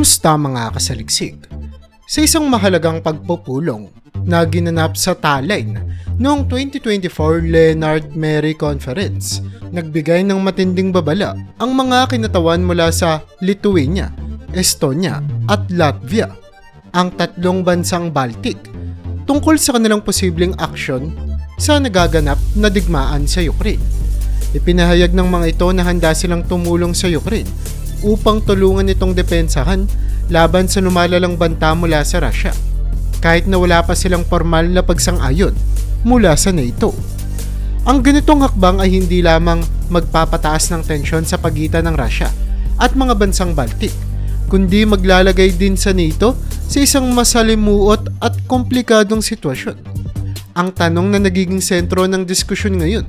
Kumusta mga kasaliksik? Sa isang mahalagang pagpupulong na ginanap sa Tallinn noong 2024 Leonard Meri Conference, nagbigay ng matinding babala ang mga kinatawan mula sa Lithuania, Estonia at Latvia, ang tatlong bansang Baltic, tungkol sa kanilang posibleng aksyon sa nagaganap na digmaan sa Ukraine. Ipinahayag ng mga ito na handa silang tumulong sa Ukraine upang tulungan itong depensahan laban sa lumalalang banta mula sa Russia, kahit na wala pa silang formal na pagsang-ayon mula sa NATO. Ang ganitong hakbang ay hindi lamang magpapataas ng tensyon sa pagitan ng Russia at mga bansang Baltic, kundi maglalagay din sa NATO sa isang masalimuot at komplikadong sitwasyon. Ang tanong na nagiging sentro ng diskusyon ngayon,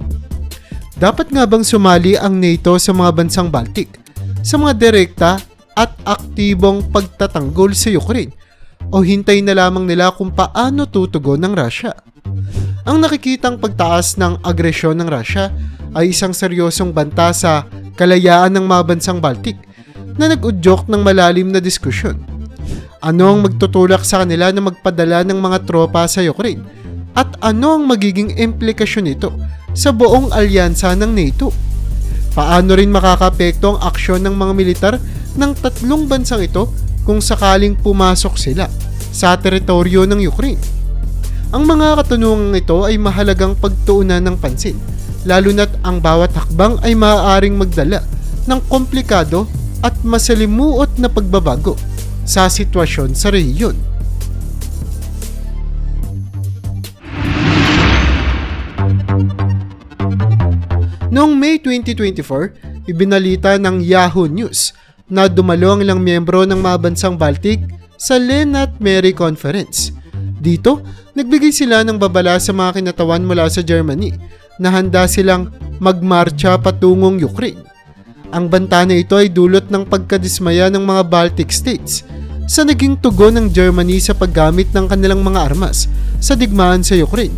dapat nga bang sumali ang NATO sa mga bansang Baltic sa mga direkta at aktibong pagtatanggol sa Ukraine o hintay na lamang nila kung paano tutugon ng Russia? Ang nakikitang pagtaas ng agresyon ng Russia ay isang seryosong banta sa kalayaan ng mga bansang Baltic na nag-udyok ng malalim na diskusyon. Ano ang magtutulak sa kanila na magpadala ng mga tropa sa Ukraine at ano ang magiging implikasyon nito sa buong alyansa ng NATO? Paano rin makakapekto ang aksyon ng mga militar ng tatlong bansang ito kung sakaling pumasok sila sa teritoryo ng Ukraine? Ang mga katanungang ito ay mahalagang pagtuunan ng pansin, lalo na't ang bawat hakbang ay maaaring magdala ng komplikado at masalimuot na pagbabago sa sitwasyon sa rehiyon. Noong May 2024, ibinalita ng Yahoo News na dumalo ang ilang miyembro ng mga bansang Baltic sa Leonard Meri Conference. Dito, nagbigay sila ng babala sa mga kinatawan mula sa Germany na handa silang magmarcha patungong Ukraine. Ang banta na ito ay dulot ng pagkadismaya ng mga Baltic states sa naging tugon ng Germany sa paggamit ng kanilang mga armas sa digmaan sa Ukraine.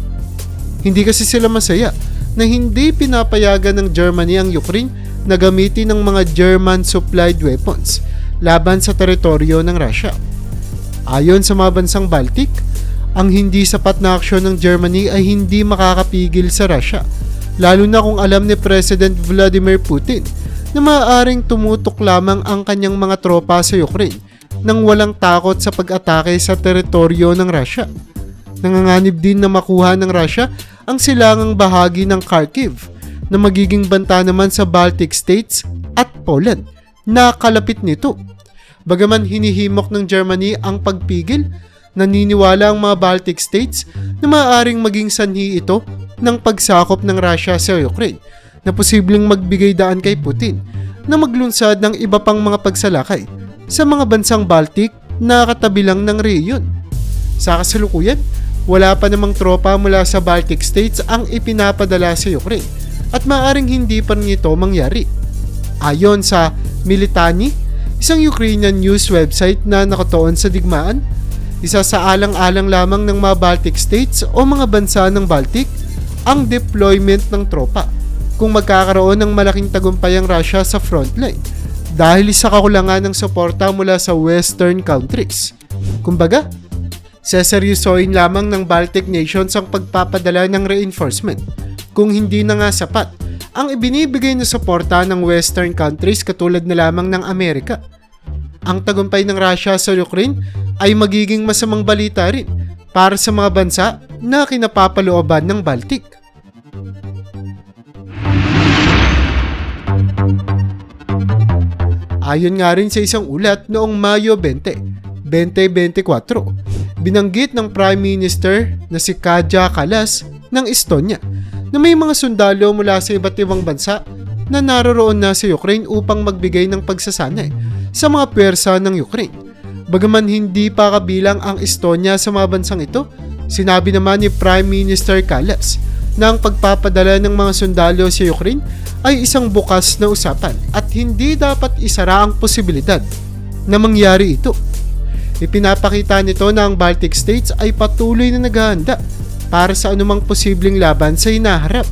Hindi kasi sila masaya na hindi pinapayagan ng Germany ang Ukraine na gamitin ng mga German-supplied weapons laban sa teritoryo ng Russia. Ayon sa mga bansang Baltic, ang hindi sapat na aksyon ng Germany ay hindi makakapigil sa Russia, lalo na kung alam ni President Vladimir Putin na maaaring tumutok lamang ang kanyang mga tropa sa Ukraine nang walang takot sa pag-atake sa teritoryo ng Russia. Nanganganib din na makuha ng Russia ang silangang bahagi ng Kharkiv na magiging banta naman sa Baltic states at Poland na kalapit nito. Bagaman hinihimok ng Germany ang pagpigil, naniniwala ang mga Baltic states na maaaring maging sanhi ito ng pagsakop ng Russia sa Ukraine na posibleng magbigay daan kay Putin na maglunsad ng iba pang mga pagsalakay sa mga bansang Baltic na katabi lang ng rehiyon. Sa kasalukuyan, wala pa namang tropa mula sa Baltic states ang ipinapadala sa Ukraine at maaaring hindi pa rin ito mangyari. Ayon sa Militani, isang Ukrainian news website na nakatuon sa digmaan, isa sa alang-alang lamang ng mga Baltic states o mga bansa ng Baltic ang deployment ng tropa kung magkakaroon ng malaking tagumpay ang Russia sa frontline dahil sa kakulangan ng suporta mula sa Western countries. Kumbaga, seseryosohin lamang ng Baltic nations ang pagpapadala ng reinforcement kung hindi na nga sapat ang ibinibigay na suporta ng Western countries katulad na lamang ng Amerika. Ang tagumpay ng Russia sa Ukraine ay magiging masamang balita rin para sa mga bansa na kinapapalooban ng Baltic. Ayon nga rin sa isang ulat noong Mayo 20, 2024, binanggit ng Prime Minister na si Kaja Kallas ng Estonia na may mga sundalo mula sa iba't ibang bansa na naroroon na sa Ukraine upang magbigay ng pagsasanay sa mga puwersa ng Ukraine. Bagaman hindi pa kabilang ang Estonia sa mga bansang ito, sinabi naman ni Prime Minister Kallas na ang pagpapadala ng mga sundalo sa Ukraine ay isang bukas na usapan at hindi dapat isara ang posibilidad na mangyari ito. Ipinapakita nito na ang Baltic states ay patuloy na naghahanda para sa anumang posibleng laban sa hinaharap.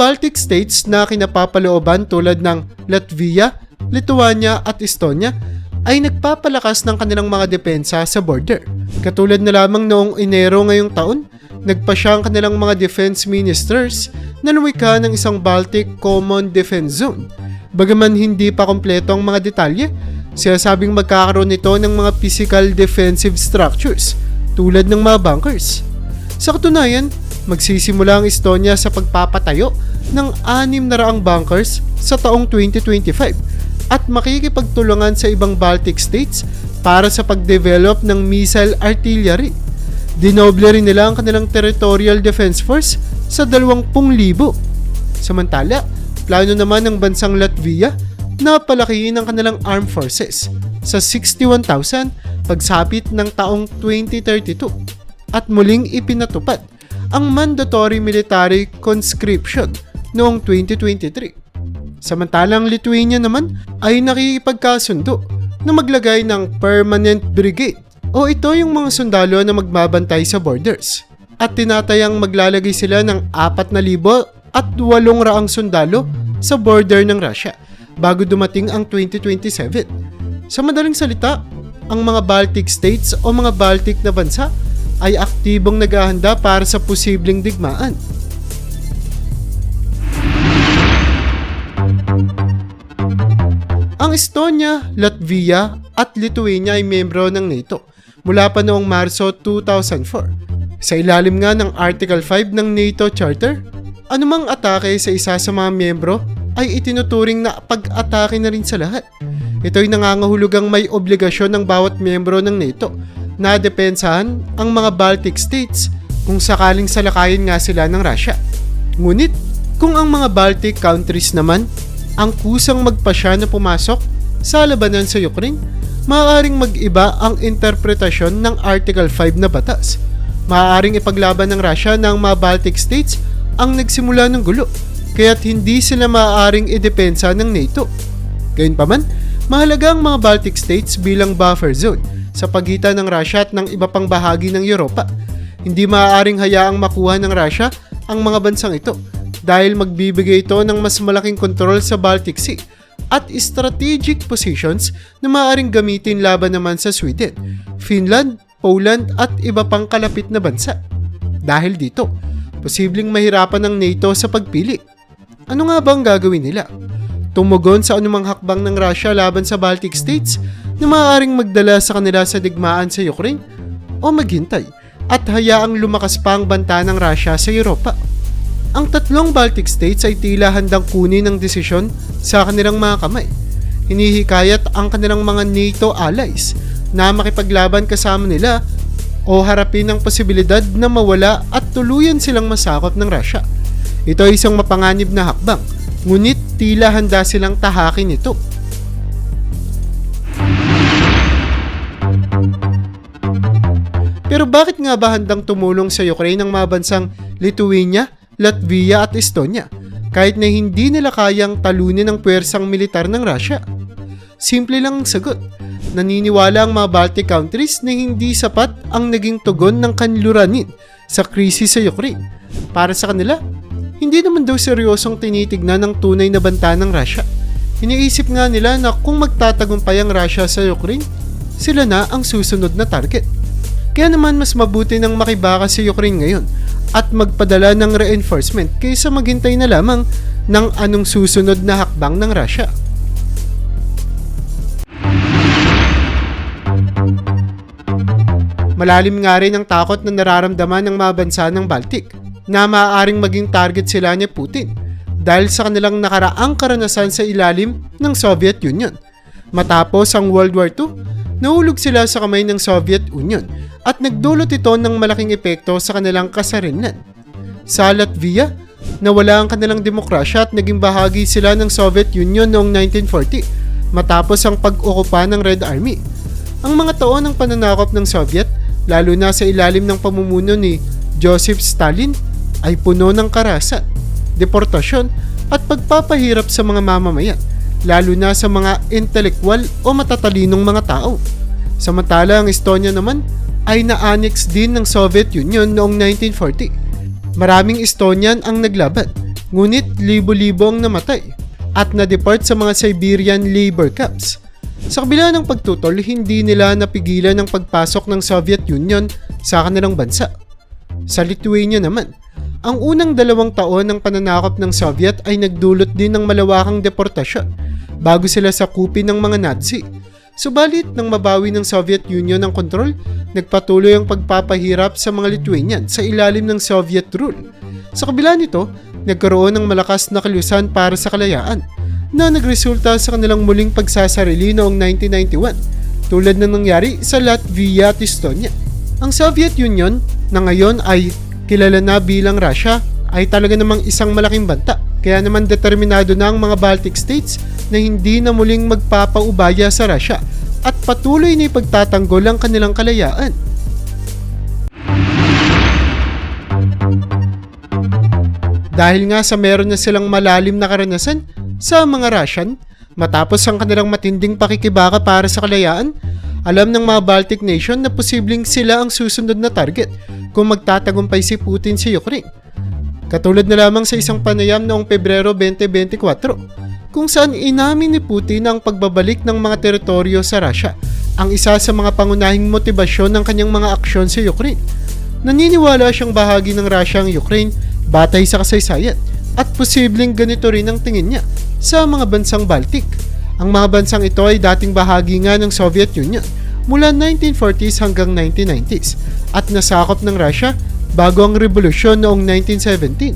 Baltic states na kinapapalooban tulad ng Latvia, Lithuania at Estonia ay nagpapalakas ng kanilang mga depensa sa border. Katulad na lamang noong Enero ngayong taon, nagpasya ang kanilang mga defense ministers na lumikha ng isang Baltic Common Defense Zone. Bagaman hindi pa kompleto ang mga detalye, sinasabing magkakaroon nito ng mga physical defensive structures tulad ng mga bunkers. Sa katunayan, magsisimula ang Estonia sa pagpapatayo ng 600 bunkers sa taong 2025 at makikipagtulungan sa ibang Baltic states para sa pag-develop ng missile artillery. Dinoble rin nila ang kanilang territorial defense force sa 20,000. Samantala, plano naman ng bansang Latvia na palakihin ang kanilang armed forces sa 61,000 pagsapit ng taong 2032 at muling ipinatupad ang mandatory military conscription noong 2023. Samantalang Lithuania naman ay nakikipagkasundo na maglagay ng permanent brigade o ito yung mga sundalo na magbabantay sa borders at tinatayang maglalagay sila ng 4,800 sundalo sa border ng Russia bago dumating ang 2027. Sa madaling salita, ang mga Baltic states o mga Baltic na bansa ay aktibong naghahanda para sa posibleng digmaan. Ang Estonia, Latvia at Lithuania ay miyembro ng NATO mula pa noong Marso 2004. Sa ilalim nga ng Article 5 ng NATO Charter, anumang atake sa isa sa mga miyembro ay itinuturing na pag-atake na rin sa lahat. Ito'y nangangahulugang may obligasyon ng bawat miyembro ng NATO na depensahan ang mga Baltic states kung sakaling salakayin nga sila ng Russia. Ngunit, kung ang mga Baltic countries naman ang kusang magpasya na pumasok sa labanan sa Ukraine, maaaring mag-iba ang interpretasyon ng Article 5 na batas. Maaaring ipaglaban ng Russia na ang mga Baltic states ang nagsimula ng gulo, kaya't hindi sila maaaring idepensa ng NATO. Gayunpaman, mahalaga ang mga Baltic states bilang buffer zone sa pagitan ng Russia at ng iba pang bahagi ng Europa. Hindi maaaring hayaang makuha ng Russia ang mga bansang ito dahil magbibigay ito ng mas malaking kontrol sa Baltic Sea at strategic positions na maaaring gamitin laban naman sa Sweden, Finland, Poland at iba pang kalapit na bansa. Dahil dito, posibleng mahirapan ng NATO sa pagpili. Ano nga bang gagawin nila? Tumugon sa anumang hakbang ng Russia laban sa Baltic states na maaaring magdala sa kanila sa digmaan sa Ukraine o maghintay at hayaang lumakas pa ang banta ng Russia sa Europa. Ang tatlong Baltic states ay tila handang kunin ng desisyon sa kanilang mga kamay. Hinihikayat ang kanilang mga NATO allies na makipaglaban kasama nila o harapin ang posibilidad na mawala at tuluyan silang masakop ng Russia. Ito ay isang mapanganib na hakbang, ngunit tila handa silang tahakin ito. Pero bakit nga ba handang tumulong sa Ukraine ang mga bansang Lithuania, Latvia at Estonia kahit na hindi nila kayang talunin ang puwersang militar ng Russia? Simple lang ang sagot. Naniniwala ang mga Baltic countries na hindi sapat ang naging tugon ng kanluranin sa krisis sa Ukraine. Para sa kanila, hindi naman daw seryosong tinitignan ng tunay na banta ng Russia. Iniisip nga nila na kung magtatagumpay ang Russia sa Ukraine, sila na ang susunod na target. Kaya naman mas mabuti nang makibaka sa Ukraine ngayon at magpadala ng reinforcement kaysa maghintay na lamang ng anong susunod na hakbang ng Russia. Malalim nga rin ang takot na nararamdaman ng mga bansa ng Baltic na maaaring maging target sila ni Putin dahil sa kanilang nakaraang karanasan sa ilalim ng Soviet Union. Matapos ang World War II, nahulog sila sa kamay ng Soviet Union at nagdulot ito ng malaking epekto sa kanilang kasarinlan. Sa Latvia, nawala ang kanilang demokrasya at naging bahagi sila ng Soviet Union noong 1940 matapos ang pag-okupa ng Red Army. Ang mga taon ng pananakop ng Soviet, lalo na sa ilalim ng pamumuno ni Joseph Stalin, ay puno ng karahasan, deportasyon at pagpapahirap sa mga mamamayan, lalo na sa mga intelekwal o matatalinong mga tao. Samantala ang Estonia naman ay na-annex din ng Soviet Union noong 1940. Maraming Estonian ang naglaban, Ngunit libo-libo ang namatay at na-deport sa mga Siberian labor camps. Sa kabila ng pagtutol, hindi nila napigilan ang pagpasok ng Soviet Union sa kanilang bansa. Sa Lithuania naman, ang unang 2 taon ng pananakop ng Soviet ay nagdulot din ng malawakang deportasyon bago sila sakupin ng mga Nazi. Subalit nang mabawi ng Soviet Union ang kontrol, nagpatuloy ang pagpapahirap sa mga Lithuanian sa ilalim ng Soviet rule. Sa kabila nito, nagkaroon ng malakas na kilusan para sa kalayaan na nagresulta sa kanilang muling pagsasarili noong 1991, tulad na nangyari sa Latvia at Estonia. Ang Soviet Union na ngayon ay kilala na bilang Russia ay talaga namang isang malaking banta, kaya naman determinado na ang mga Baltic States na hindi na muling magpapaubaya sa Russia at patuloy na ipagtatanggol ang kanilang kalayaan. Dahil nga sa meron na silang malalim na karanasan sa mga Russian, matapos ang kanilang matinding pakikibaka para sa kalayaan, alam ng mga Baltic nation na posibleng sila ang susunod na target kung magtatagumpay si Putin sa Ukraine. Katulad na lamang sa isang panayam noong Pebrero 2024, kung saan inamin ni Putin ang pagbabalik ng mga teritoryo sa Russia ang isa sa mga pangunahing motibasyon ng kanyang mga aksyon sa Ukraine. Naniniwala siyang bahagi ng Russia ang Ukraine batay sa kasaysayan at posibleng ganito rin ang tingin niya sa mga bansang Baltic. Ang mga bansang ito ay dating bahagi nga ng Soviet Union mula 1940s hanggang 1990s at nasakop ng Russia bago ang revolusyon noong 1917.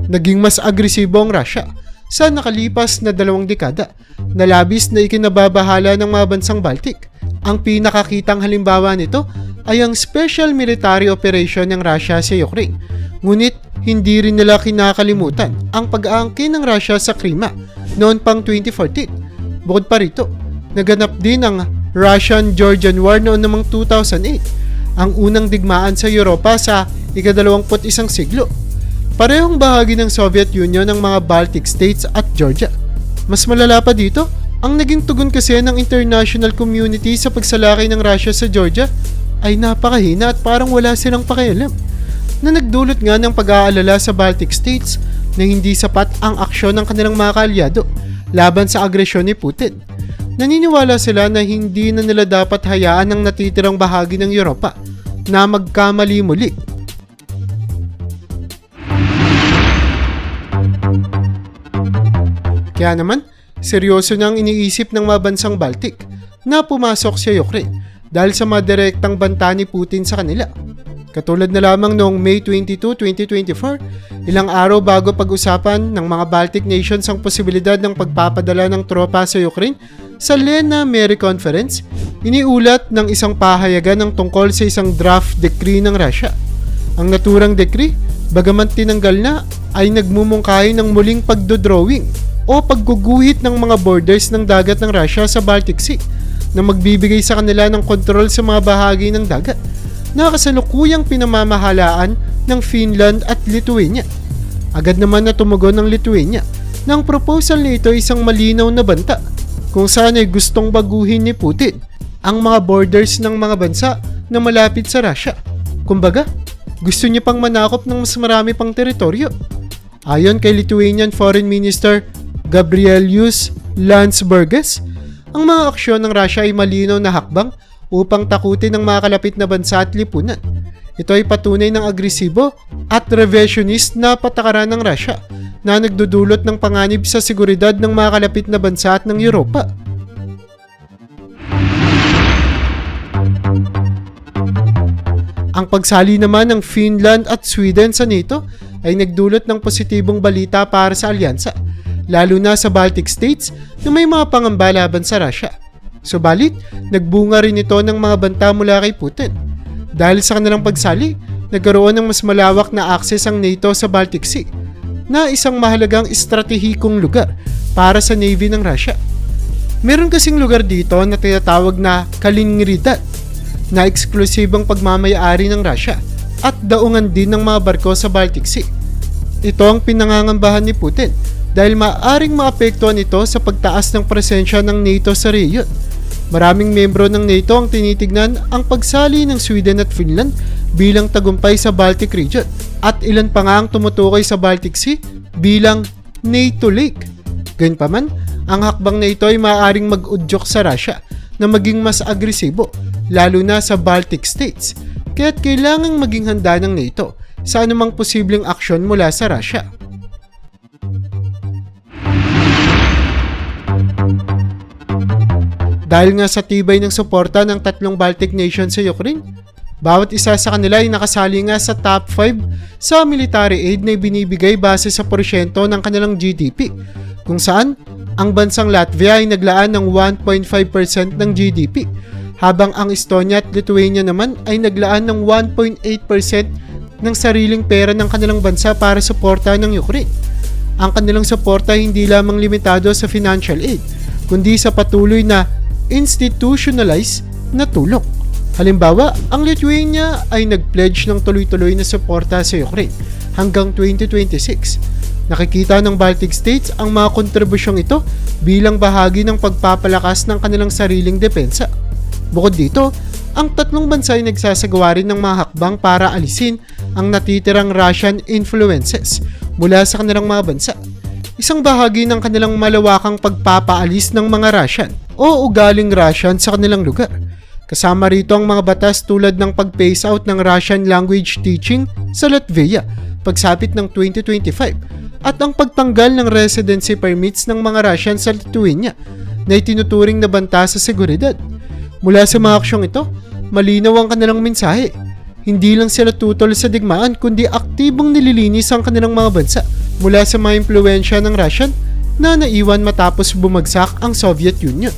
Naging mas agresibo ang Russia sa nakalipas na 2 dekada na labis na ikinababahala ng mga bansang Baltic. Ang pinakakitang halimbawa nito ay ang special military operation ng Russia sa Ukraine. Ngunit hindi rin nila kinakalimutan ang pag-aangkin ng Russia sa Crimea noon pang 2014. Bukod pa rito, naganap din ang Russian-Georgian War noon namang 2008, ang unang digmaan sa Europa sa ika-21 siglo. Parehong bahagi ng Soviet Union ang mga Baltic States at Georgia. Mas malala pa dito, ang naging tugon kasi ng international community sa pagsalakay ng Russia sa Georgia ay napakahina at parang wala silang pakialam, na nagdulot nga ng pag-aalala sa Baltic States na hindi sapat ang aksyon ng kanilang mga kaalyado laban sa agresyon ni Putin. Naniniwala sila na hindi na nila dapat hayaan ang natitirang bahagi ng Europa na magkamali muli. Kaya naman, seryoso na ang iniisip ng mga bansang Baltic na pumasok sa Ukraine dahil sa mga direktang banta ni Putin sa kanila. Katulad na lamang noong May 22, 2024, ilang araw bago pag-usapan ng mga Baltic nations ang posibilidad ng pagpapadala ng tropa sa Ukraine sa Lena Meri Conference, iniulat ng isang pahayagan ng tungkol sa isang draft decree ng Russia. Ang naturang decree, bagaman tinanggal na, ay nagmumungkahi ng muling pagdodrawing o pagguguhit ng mga borders ng dagat ng Russia sa Baltic Sea na magbibigay sa kanila ng kontrol sa mga bahagi ng dagat na kasalukuyang pinamamahalaan ng Finland at Lithuania. Agad naman na tumugon ng Lithuania na ang proposal nito ay isang malinaw na banta kung saan ay gustong baguhin ni Putin ang mga borders ng mga bansa na malapit sa Russia. Kumbaga, gusto niya pang manakop ng mas marami pang teritoryo. Ayon kay Lithuanian Foreign Minister Gabrielius Landsbergis, ang mga aksyon ng Russia ay malinaw na hakbang upang takutin ang mga kalapit na bansa at lipunan. Ito ay patunay ng agresibo at revisionist na patakaran ng Russia na nagdudulot ng panganib sa seguridad ng mga kalapit na bansa at ng Europa. Ang pagsali naman ng Finland at Sweden sa NATO ay nagdulot ng positibong balita para sa alyansa, lalo na sa Baltic States na may mga pangamba laban sa Russia. Subalit, nagbunga rin ito ng mga banta mula kay Putin. Dahil sa kanilang pagsali, nagkaroon ng mas malawak na access ang NATO sa Baltic Sea, na isang mahalagang estratehikong lugar para sa Navy ng Russia. Meron kasing lugar dito na tinatawag na Kaliningrad, na eksklusibong pagmamayari ng Russia at daungan din ng mga barko sa Baltic Sea. Ito ang pinangangambahan ni Putin dahil maaaring maapektuhan ito sa pagtaas ng presensya ng NATO sa rehiyon. Maraming membro ng NATO ang tinitignan ang pagsali ng Sweden at Finland bilang tagumpay sa Baltic region at ilan pa nga ang tumutukoy sa Baltic Sea bilang NATO Lake. Gayunpaman, ang hakbang na ito ay maaaring mag-udyok sa Russia na maging mas agresibo, lalo na sa Baltic states, kaya't kailangang maging handa ng NATO sa anumang posibleng aksyon mula sa Russia. Dahil nga sa tibay ng suporta ng tatlong Baltic nations sa Ukraine, bawat isa sa kanila ay nakasali nga sa top 5 sa military aid na binibigay base sa porsyento ng kanilang GDP, kung saan ang bansang Latvia ay naglaan ng 1.5% ng GDP, habang ang Estonia at Lithuania naman ay naglaan ng 1.8% ng sariling pera ng kanilang bansa para suporta ng Ukraine. Ang kanilang suporta hindi lamang limitado sa financial aid, kundi sa patuloy na institutionalized na tulong. Halimbawa, ang Lithuania ay nag-pledge ng tuloy-tuloy na suporta sa Ukraine hanggang 2026. Nakikita ng Baltic States ang mga kontribusyong ito bilang bahagi ng pagpapalakas ng kanilang sariling depensa. Bukod dito, ang tatlong bansa ay nagsasagawa rin ng mga hakbang para alisin ang natitirang Russian influences mula sa kanilang mga bansa. Isang bahagi ng kanilang malawakang pagpapaalis ng mga Russian o ugaling Russian sa kanilang lugar. Kasama rito ang mga batas tulad ng pag-phase out ng Russian language teaching sa Latvia pagsapit ng 2025 at ang pagtanggal ng residency permits ng mga Russian sa Lithuania na itinuturing na banta sa seguridad. Mula sa mga aksyong ito, malinaw ang kanilang mensahe. Hindi lang sila tutol sa digmaan kundi aktibong nililinis ang kanilang mga bansa mula sa mga impluwensya ng Russian na naiwan matapos bumagsak ang Soviet Union.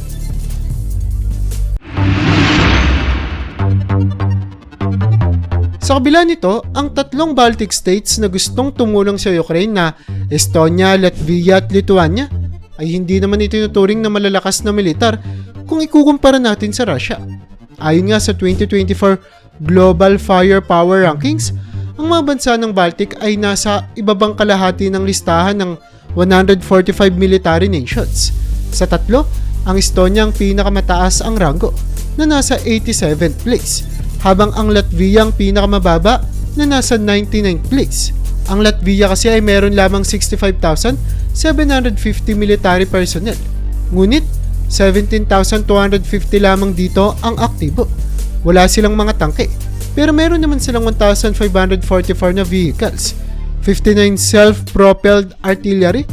Sa kabila nito, ang tatlong Baltic states na gustong tumulong sa Ukraine na Estonia, Latvia at Lithuania ay hindi naman itinuturing na malalakas na militar kung ikukumpara natin sa Russia. Ayon nga sa 2024 Global Firepower Rankings, ang mga bansa ng Baltic ay nasa ibabang kalahati ng listahan ng 145 military nations. Sa tatlo, ang Estonia ang pinakamataas ang rango na nasa 87th place, habang ang Latvia ang pinakamababa na nasa 99th place. Ang Latvia kasi ay meron lamang 65,750 military personnel, ngunit 17,250 lamang dito ang aktibo. Wala silang mga tangke, pero meron naman silang 1,544 na vehicles, 59 self-propelled artillery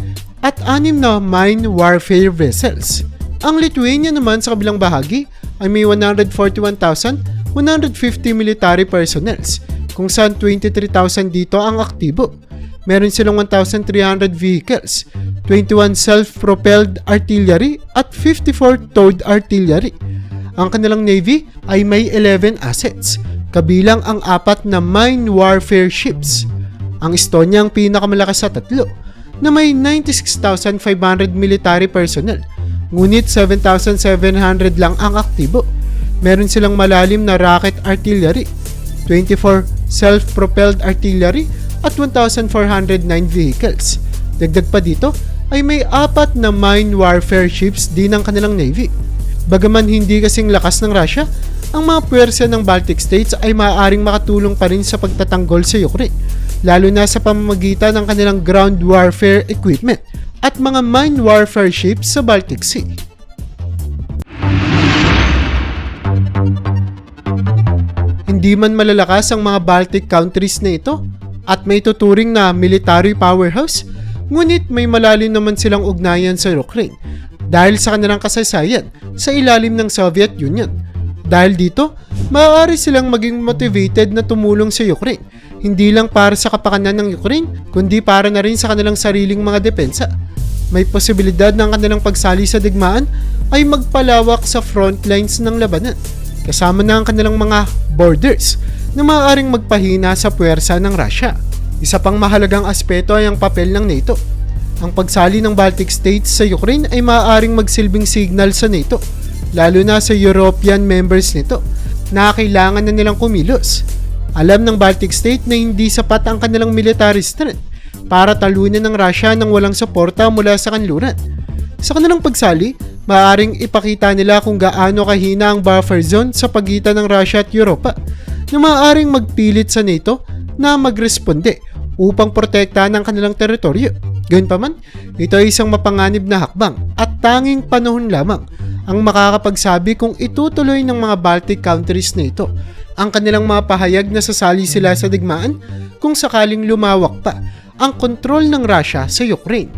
at 6 na mine warfare vessels. Ang Lithuania naman sa kabilang bahagi ay may 141,150 military personnels, kung saan 23,000 dito ang aktibo. Meron silang 1,300 vehicles, 21 self-propelled artillery at 54 towed artillery. Ang kanilang navy ay may 11 assets, kabilang ang 4 na mine warfare ships. Ang Estonia ang pinakamalakas sa tatlo, na may 96,500 military personnel, ngunit 7,700 lang ang aktibo. Meron silang malalim na rocket artillery, 24 self-propelled artillery at 1,409 vehicles. Dagdag pa dito ay may 4 na mine warfare ships din ang kanilang navy. Bagaman hindi kasing lakas ng Russia, ang mga puwersa ng Baltic States ay maaaring makatulong pa rin sa pagtatanggol sa Ukraine, lalo na sa pamamagitan ng kanilang ground warfare equipment at mga mine warfare ships sa Baltic Sea. Hindi man malalakas ang mga Baltic countries na ito at may tuturing na military powerhouse, ngunit may malalim naman silang ugnayan sa Ukraine dahil sa kanilang kasaysayan sa ilalim ng Soviet Union. Dahil dito, maaari silang maging motivated na tumulong sa Ukraine, hindi lang para sa kapakanan ng Ukraine, kundi para na rin sa kanilang sariling mga depensa. May posibilidad ng kanilang pagsali sa digmaan ay magpalawak sa front lines ng labanan, kasama na ang kanilang mga borders na maaaring magpahina sa puwersa ng Russia. Isa pang mahalagang aspeto ay ang papel ng NATO. Ang pagsali ng Baltic States sa Ukraine ay maaaring magsilbing signal sa NATO, lalo na sa European members nito, na kailangan na nilang kumilos. Alam ng Baltic State na hindi sapat ang kanilang military strength para talunin ng Russia nang walang suporta mula sa kanluran. Sa kanilang pagsali, Maaaring ipakita nila kung gaano kahina ang buffer zone sa pagitan ng Russia at Europa na maaaring magpilit sa NATO na magresponde upang protektahan ang kanilang teritoryo. Gayunpaman, ito ay isang mapanganib na hakbang at tanging panahon lamang ang makakapagsabi kung itutuloy ng mga Baltic countries na ito ang kanilang mga pahayag na sasali sila sa digmaan kung sakaling lumawak pa ang kontrol ng Russia sa Ukraine.